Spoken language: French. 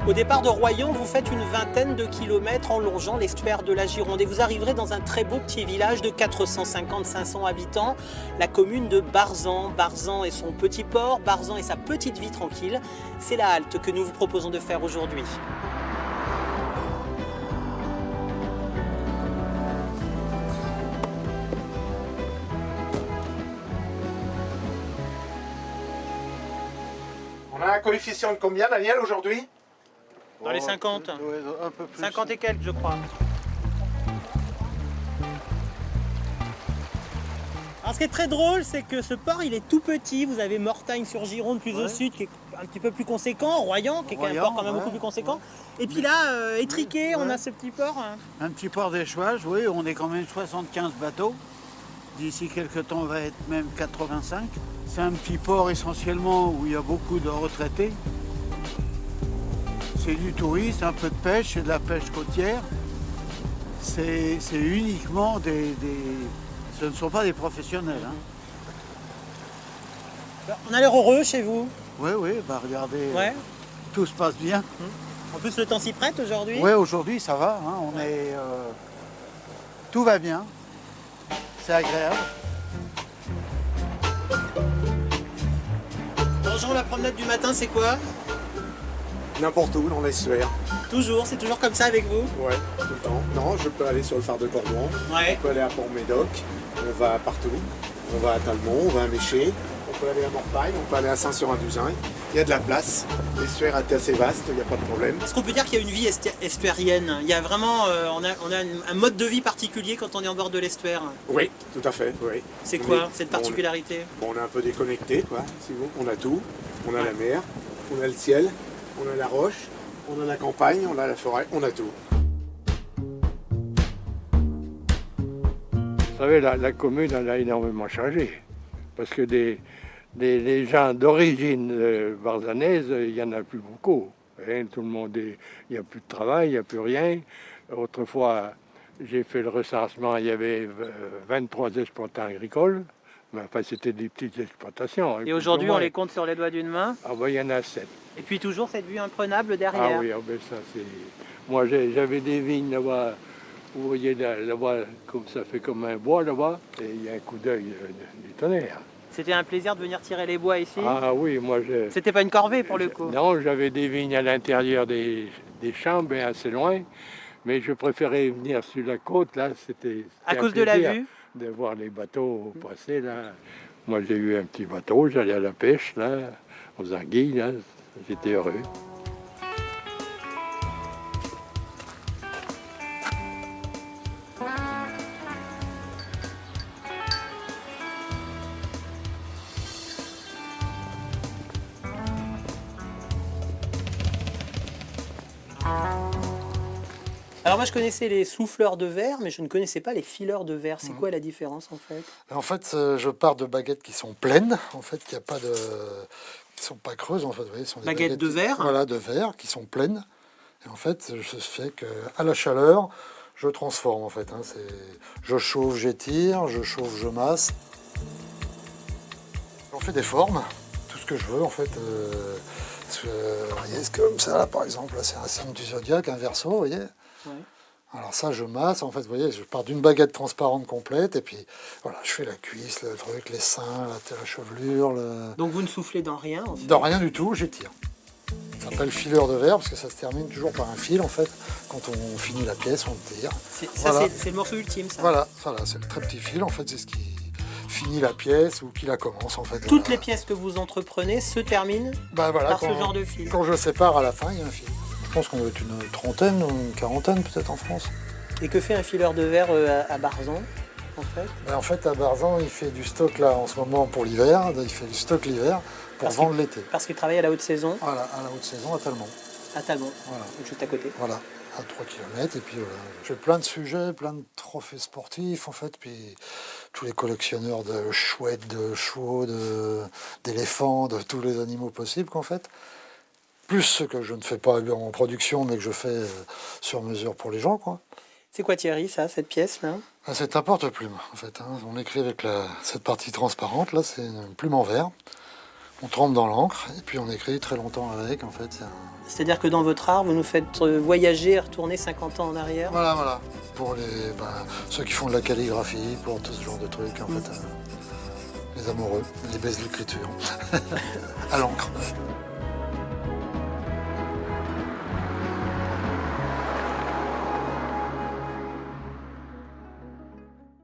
Au départ de Royan, vous faites une vingtaine de kilomètres en longeant l'estuaire de la Gironde et vous arriverez dans un très beau petit village de 450-500 habitants, la commune de Barzan. Barzan et son petit port, Barzan et sa petite vie tranquille. C'est la halte que nous vous proposons de faire aujourd'hui. On a un coefficient de combien, Daniel, aujourd'hui? Dans les 50. Un peu plus. 50 et quelques, je crois. Alors, ce qui est très drôle, c'est que ce port, il est tout petit. Vous avez Mortagne-sur-Gironde, plus au sud, qui est un petit peu plus conséquent. Royan, qui est un port quand même beaucoup plus conséquent. Et puis là, Étriquet, on a ce petit port. Un petit port d'échouage, oui, on est quand même 75 bateaux. D'ici quelques temps, on va être même 85. C'est un petit port essentiellement où il y a beaucoup de retraités. C'est du tourisme, un peu de pêche, c'est de la pêche côtière. C'est uniquement ce ne sont pas des professionnels. Hein. On a l'air heureux chez vous. Oui, bah regardez, Ouais. tout se passe bien. En plus, le temps s'y prête aujourd'hui. Oui, aujourd'hui ça va, hein, tout va bien, c'est agréable. Bonjour, la promenade du matin, c'est quoi? N'importe où, dans l'estuaire. Toujours, c'est toujours comme ça avec vous? Ouais, tout le temps. Non, je peux aller sur le phare de Cordouan, Ouais. on peut aller à Port-Médoc, on va partout. On va à Talmont, on va à Méché, on peut aller à Mortagne, on peut aller à Saint-Sur-Induzin. Il y a de la place, l'estuaire est assez vaste, il n'y a pas de problème. Est-ce qu'on peut dire qu'il y a une vie estuarienne? Il y a vraiment, on a un mode de vie particulier quand on est en bord de l'estuaire. Oui, tout à fait, oui. C'est On quoi est- cette bon, particularité? on est un peu déconnecté, quoi, si vous. On a tout. On a la mer, on a le ciel, on a la roche, on a la campagne, on a la forêt, on a tout. Vous savez, la commune elle a énormément changé. Parce que des gens d'origine barzanaise, il n'y en a plus beaucoup. Hein, tout le monde il n'y a plus de travail, il n'y a plus rien. Autrefois, j'ai fait le recensement, il y avait 23 exploitants agricoles. Mais enfin, c'était des petites exploitations. hein, Et plus aujourd'hui, ou on moins. les compte sur les doigts d'une main. Ah ben, il y en a 7. Et puis toujours cette vue imprenable Ah derrière. oui, ah ben ça c'est... Moi j'avais des vignes là-bas, vous voyez là-bas, comme ça fait comme un bois là-bas, et il y a un coup d'œil du tonnerre. C'était un plaisir de venir tirer les bois ici. Ah oui, moi C'était pas une corvée pour le coup. Non, j'avais des vignes à l'intérieur des champs, bien assez loin, mais je préférais venir sur la côte, là, c'était À un cause de la plaisir vue. de voir les bateaux passer, là. Moi j'ai eu un petit bateau, j'allais à la pêche, là, aux anguilles, là, j'étais heureux. Alors moi je connaissais les souffleurs de verre, mais je ne connaissais pas les fileurs de verre. C'est quoi la différence en fait? En fait, je pars de baguettes qui sont pleines, en fait, qui sont pas creuses, en fait. Vous voyez, ce sont des Baguettes de verre? Voilà, de verre, qui sont pleines. Et en fait, je fais que à la chaleur, je transforme, en fait. Hein. Je chauffe, j'étire, je chauffe, je masse. J'en fais des formes, tout ce que je veux, en fait. Vous voyez, c'est comme ça, là, par exemple. Là, c'est un signe du zodiaque, un verso, vous voyez. Ouais. Alors ça, je masse, en fait, vous voyez, je pars d'une baguette transparente complète, et puis voilà, je fais la cuisse, le truc, les seins, la chevelure, Donc vous ne soufflez dans rien en fait. dans rien du tout, j'étire. Ça s'appelle fileur de verre, parce que ça se termine toujours par un fil, en fait. Quand on finit la pièce, on tire. Voilà. C'est le morceau ultime ça. Voilà, c'est le très petit fil, en fait, c'est ce qui finit la pièce ou qui la commence, en fait. Toutes les pièces que vous entreprenez se terminent voilà, par ce genre de fil. Quand je sépare à la fin, il y a un fil. Je pense qu'on doit être une trentaine ou une quarantaine, peut-être, en France. Et que fait un fileur de verre à Barzan en fait? En fait, à Barzan, il fait du stock là en ce moment pour l'hiver. Il fait du stock l'hiver pour vendre l'été. Parce qu'il travaille à la haute saison Voilà, à la haute saison à Talmont. à Talmont, Voilà. juste à côté. Voilà, à 3 km. Et puis voilà. J'ai plein de sujets, plein de trophées sportifs en fait. Puis tous les collectionneurs de chouettes, de chevaux, d'éléphants, de tous les animaux possibles qu'en fait. Plus ce que je ne fais pas en production, mais que je fais sur mesure pour les gens, quoi. C'est quoi Thierry, ça, cette pièce-là? C'est un porte-plume, en fait. Hein. On écrit avec cette partie transparente, là, c'est une plume en verre. On trempe dans l'encre et puis on écrit très longtemps avec. En fait, C'est-à-dire que dans votre art, vous nous faites voyager et retourner 50 ans en arrière. voilà. Pour ceux qui font de la calligraphie, pour tout ce genre de trucs, en fait, les amoureux, les baisses d'écriture à l'encre.